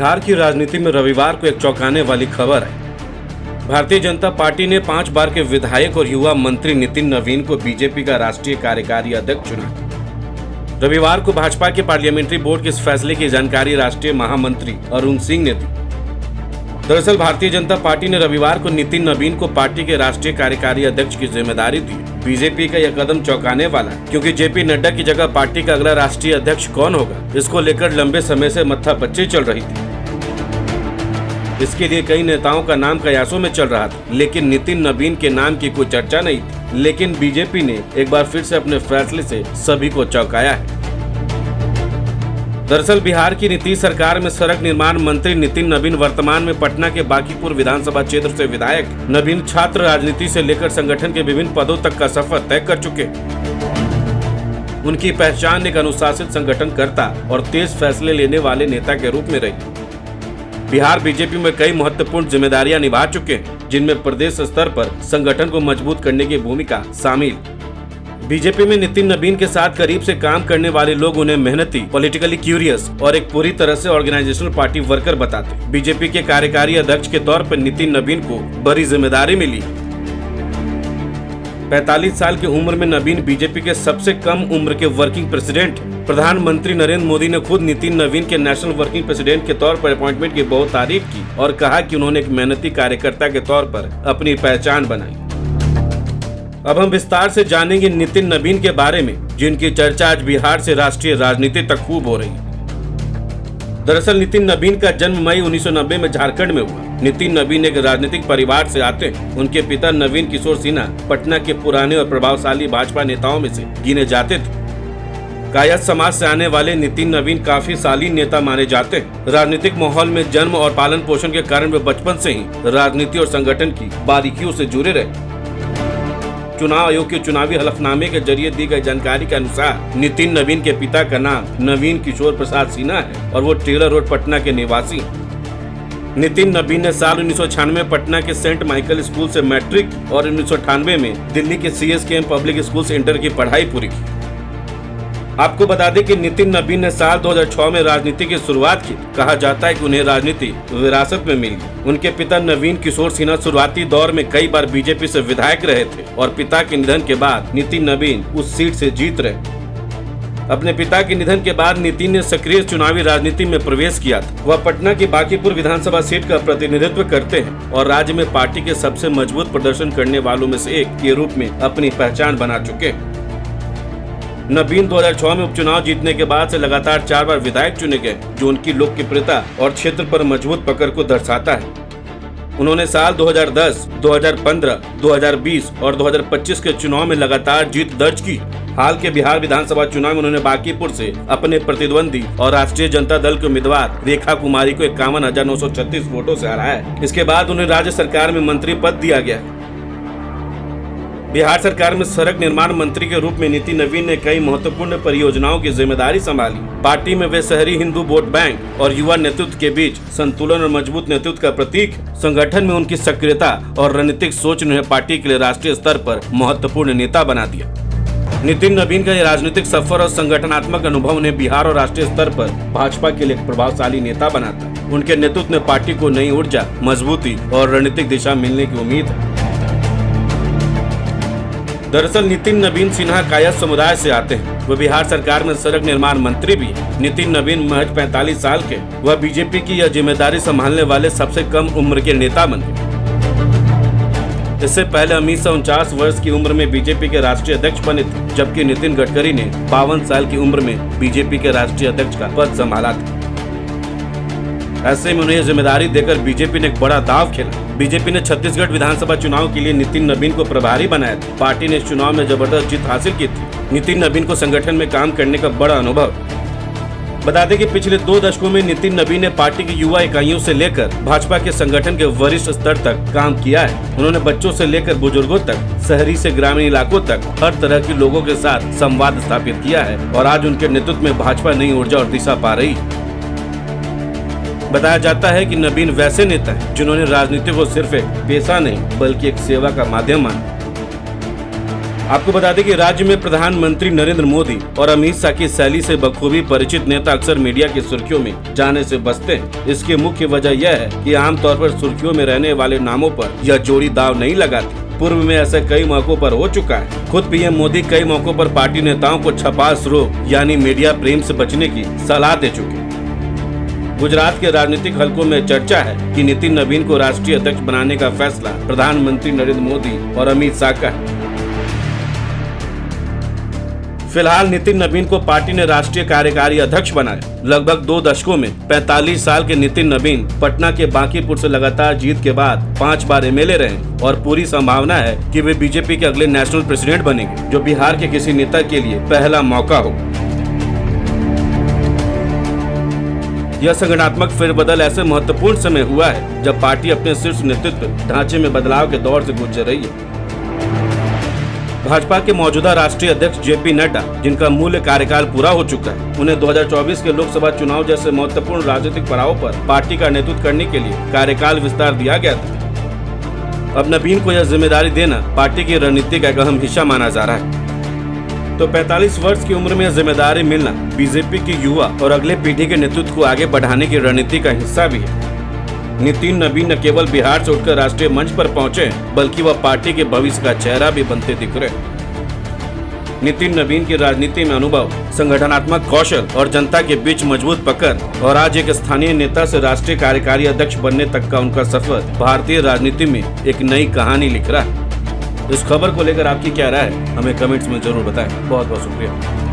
बिहार की राजनीति में रविवार को एक चौंकाने वाली खबर है। भारतीय जनता पार्टी ने 5 बार के विधायक और युवा मंत्री नितिन नवीन को बीजेपी का राष्ट्रीय कार्यकारी अध्यक्ष चुना। रविवार को भाजपा के पार्लियामेंट्री बोर्ड के इस फैसले की जानकारी राष्ट्रीय महामंत्री अरुण सिंह ने दी। दरअसल भारतीय जनता पार्टी ने रविवार को नितिन नवीन को पार्टी के राष्ट्रीय कार्यकारी अध्यक्ष की जिम्मेदारी दी। बीजेपी का यह कदम चौंकाने वाला है, क्योंकि जेपी नड्डा की जगह पार्टी का अगला राष्ट्रीय अध्यक्ष कौन होगा, इसको लेकर लंबे समय से मत्थापच्ची चल रही थी। इसके लिए कई नेताओं का नाम कयासों में चल रहा था, लेकिन नितिन नवीन के नाम की कोई चर्चा नहीं थी। लेकिन बीजेपी ने एक बार फिर से अपने फैसले से सभी को चौंकाया है। दरअसल बिहार की नीतीश सरकार में सड़क निर्माण मंत्री नितिन नवीन वर्तमान में पटना के बांकीपुर विधानसभा क्षेत्र से विधायक। नवीन छात्र राजनीति से लेकर संगठन के विभिन्न पदों तक का सफर तय कर चुके। उनकी पहचान एक अनुशासित संगठनकर्ता और तेज फैसले लेने वाले नेता के रूप में रही। बिहार बीजेपी में कई महत्वपूर्ण जिम्मेदारियां निभा चुके हैं, जिनमें प्रदेश स्तर पर संगठन को मजबूत करने की भूमिका शामिल। बीजेपी में नितिन नवीन के साथ करीब से काम करने वाले लोग उन्हें मेहनती, पॉलिटिकली क्यूरियस और एक पूरी तरह से ऑर्गेनाइजेशनल पार्टी वर्कर बताते। बीजेपी के कार्यकारी अध्यक्ष के तौर पर नितिन नवीन को बड़ी जिम्मेदारी मिली। 45 साल की उम्र में नवीन बीजेपी के सबसे कम उम्र के वर्किंग प्रेसिडेंट। प्रधानमंत्री नरेंद्र मोदी ने खुद नितिन नवीन के नेशनल वर्किंग प्रेसिडेंट के तौर पर अपॉइंटमेंट की बहुत तारीफ की और कहा कि उन्होंने एक मेहनती कार्यकर्ता के तौर पर अपनी पहचान बनाई। अब हम विस्तार से जानेंगे नितिन नवीन के बारे में, जिनकी चर्चा आज बिहार से राष्ट्रीय राजनीति तक खूब हो रही है। दरअसल नितिन नवीन का जन्म मई 1990 में झारखंड में हुआ। नितिन नवीन एक राजनीतिक परिवार से आते हैं। उनके पिता नवीन किशोर सिन्हा पटना के पुराने और प्रभावशाली भाजपा नेताओं में से गिने जाते थे। कायस्थ समाज से आने वाले नितिन नवीन काफी शालीन नेता माने जाते हैं। राजनीतिक माहौल में जन्म और पालन पोषण के कारण वे बचपन से ही राजनीति और संगठन की बारीकियों से जुड़े रहे। चुनाव आयोग के चुनावी हलफनामे के जरिए दी गई जानकारी के अनुसार नितिन नवीन के पिता का नाम नवीन किशोर प्रसाद सिन्हा है और वो टेलर रोड पटना के निवासी हैं। नितिन नवीन ने साल 1996 में पटना के सेंट माइकल स्कूल से मैट्रिक और 1998 में दिल्ली के CSKM पब्लिक स्कूल से इंटर की पढ़ाई पूरी की। आपको बता दें कि नितिन नवीन ने साल 2006 में राजनीति की शुरुआत की। कहा जाता है कि उन्हें राजनीति विरासत में मिली। उनके पिता नवीन किशोर सिन्हा शुरुआती दौर में कई बार बीजेपी से विधायक रहे थे और पिता के निधन के बाद नितिन नवीन उस सीट से जीत रहे। अपने पिता के निधन के बाद नितिन ने सक्रिय चुनावी राजनीति में प्रवेश किया था। वह पटना की बांकीपुर विधानसभा सीट का प्रतिनिधित्व करते हैं और राज्य में पार्टी के सबसे मजबूत प्रदर्शन करने वालों में से एक के रूप में अपनी पहचान बना चुके हैं। नवीन 2006 में उपचुनाव जीतने के बाद से लगातार 4 बार विधायक चुने गए, जो उनकी लोकप्रियता और क्षेत्र पर मजबूत पकड़ को दर्शाता है। उन्होंने साल 2010, 2015, 2020 और 2025 के चुनाव में लगातार जीत दर्ज की। हाल के बिहार विधानसभा चुनाव में उन्होंने बांकीपुर से अपने प्रतिद्वंदी और राष्ट्रीय जनता दल के उम्मीदवार रेखा कुमारी को 51,936 वोटों से हराया है। इसके बाद उन्हें राज्य सरकार में मंत्री पद दिया गया है। बिहार सरकार में सड़क निर्माण मंत्री के रूप में नितिन नवीन ने कई महत्वपूर्ण परियोजनाओं की जिम्मेदारी संभाली। पार्टी में वे शहरी हिंदू वोट बैंक और युवा नेतृत्व के बीच संतुलन और मजबूत नेतृत्व का प्रतीक। संगठन में उनकी सक्रियता और रणनीतिक सोच ने पार्टी के लिए राष्ट्रीय स्तर पर महत्वपूर्ण नेता बना दिया। नितिन नवीन का यह राजनीतिक सफर और संगठनात्मक अनुभव उन्हें बिहार और राष्ट्रीय स्तर पर भाजपा के लिए एक प्रभावशाली नेता बनाता। उनके नेतृत्व में पार्टी को नई ऊर्जा, मजबूती और रणनीतिक दिशा मिलने की उम्मीद है। दरअसल नितिन नवीन सिन्हा कायस्थ समुदाय से आते हैं। वह बिहार सरकार में सड़क निर्माण मंत्री भी है। नितिन नवीन महज 45 साल के। वह बीजेपी की यह जिम्मेदारी संभालने वाले सबसे कम उम्र के नेता बन गए। इससे पहले अमित शाह 49 वर्ष की उम्र में बीजेपी के राष्ट्रीय अध्यक्ष बने थे, जबकि नितिन गडकरी ने 52 साल की उम्र में बीजेपी के राष्ट्रीय अध्यक्ष का पद संभाला था। ऐसे में उन्हें जिम्मेदारी देकर बीजेपी ने एक बड़ा दांव खेला। बीजेपी ने छत्तीसगढ़ विधानसभा चुनाव के लिए नितिन नवीन को प्रभारी बनाया था। पार्टी ने इस चुनाव में जबरदस्त जीत हासिल की थी। नितिन नवीन को संगठन में काम करने का बड़ा अनुभव। बता दें कि पिछले 2 दशकों में नितिन नवीन ने पार्टी की युवा इकाइयों से लेकर भाजपा के संगठन के वरिष्ठ स्तर तक काम किया है। उन्होंने बच्चों से लेकर बुजुर्गों तक, शहरी से ग्रामीण इलाकों तक हर तरह के लोगों के साथ संवाद स्थापित किया है और आज उनके नेतृत्व में भाजपा नई ऊर्जा और दिशा पा रही है। बताया जाता है कि नवीन वैसे नेता हैं जिन्होंने राजनीति को सिर्फ एक पेशा नहीं बल्कि एक सेवा का माध्यम माना। आपको बता दें कि राज्य में प्रधानमंत्री नरेंद्र मोदी और अमित शाह की शैली से बखूबी परिचित नेता अक्सर मीडिया की सुर्खियों में जाने से बचते हैं। इसकी मुख्य वजह यह है कि आमतौर पर सुर्खियों में रहने वाले नामों पर यह जोड़ी दाव नहीं लगाती। पूर्व में ऐसा कई मौकों पर हो चुका है। खुद पीएम मोदी कई मौकों पर पार्टी नेताओं को छपास रोग यानी मीडिया प्रेम से बचने की सलाह दे चुके। गुजरात के राजनीतिक हलकों में चर्चा है कि नितिन नवीन को राष्ट्रीय अध्यक्ष बनाने का फैसला प्रधानमंत्री नरेंद्र मोदी और अमित शाह का है। फिलहाल नितिन नवीन को पार्टी ने राष्ट्रीय कार्यकारी अध्यक्ष बनाया। लगभग 2 दशकों में 45 साल के नितिन नवीन पटना के बांकीपुर से लगातार जीत के बाद 5 बार एमएलए रहे और पूरी संभावना है कि वे बीजेपी के अगले नेशनल प्रेसिडेंट बनेंगे, जो बिहार के किसी नेता के लिए पहला मौका हो। यह संगठनात्मक फेरबदल ऐसे महत्वपूर्ण समय हुआ है जब पार्टी अपने शीर्ष नेतृत्व ढांचे में बदलाव के दौर से गुजर रही है। भाजपा के मौजूदा राष्ट्रीय अध्यक्ष जेपी नड्डा, जिनका मूल कार्यकाल पूरा हो चुका है, उन्हें 2024 के लोकसभा चुनाव जैसे महत्वपूर्ण राजनीतिक पड़ाव पर पार्टी का नेतृत्व करने के लिए कार्यकाल विस्तार दिया गया था। अब नवीन को यह जिम्मेदारी देना पार्टी की रणनीति का एक अहम हिस्सा माना जा रहा है। तो 45 वर्ष की उम्र में यह जिम्मेदारी मिलना बीजेपी की युवा और अगले पीढ़ी के नेतृत्व को आगे बढ़ाने की रणनीति का हिस्सा भी है। नितिन नवीन न केवल बिहार से उठकर राष्ट्रीय मंच पर पहुंचे, बल्कि वह पार्टी के भविष्य का चेहरा भी बनते दिख रहे। नितिन नवीन की राजनीति में अनुभव, संगठनात्मक कौशल और जनता के बीच मजबूत पकड़ और आज एक स्थानीय नेता से राष्ट्रीय कार्यकारी अध्यक्ष बनने तक का उनका सफर भारतीय राजनीति में एक नई कहानी लिख रहा है। इस खबर को लेकर आपकी क्या राय है, हमें कमेंट्स में जरूर बताएं। बहुत बहुत शुक्रिया।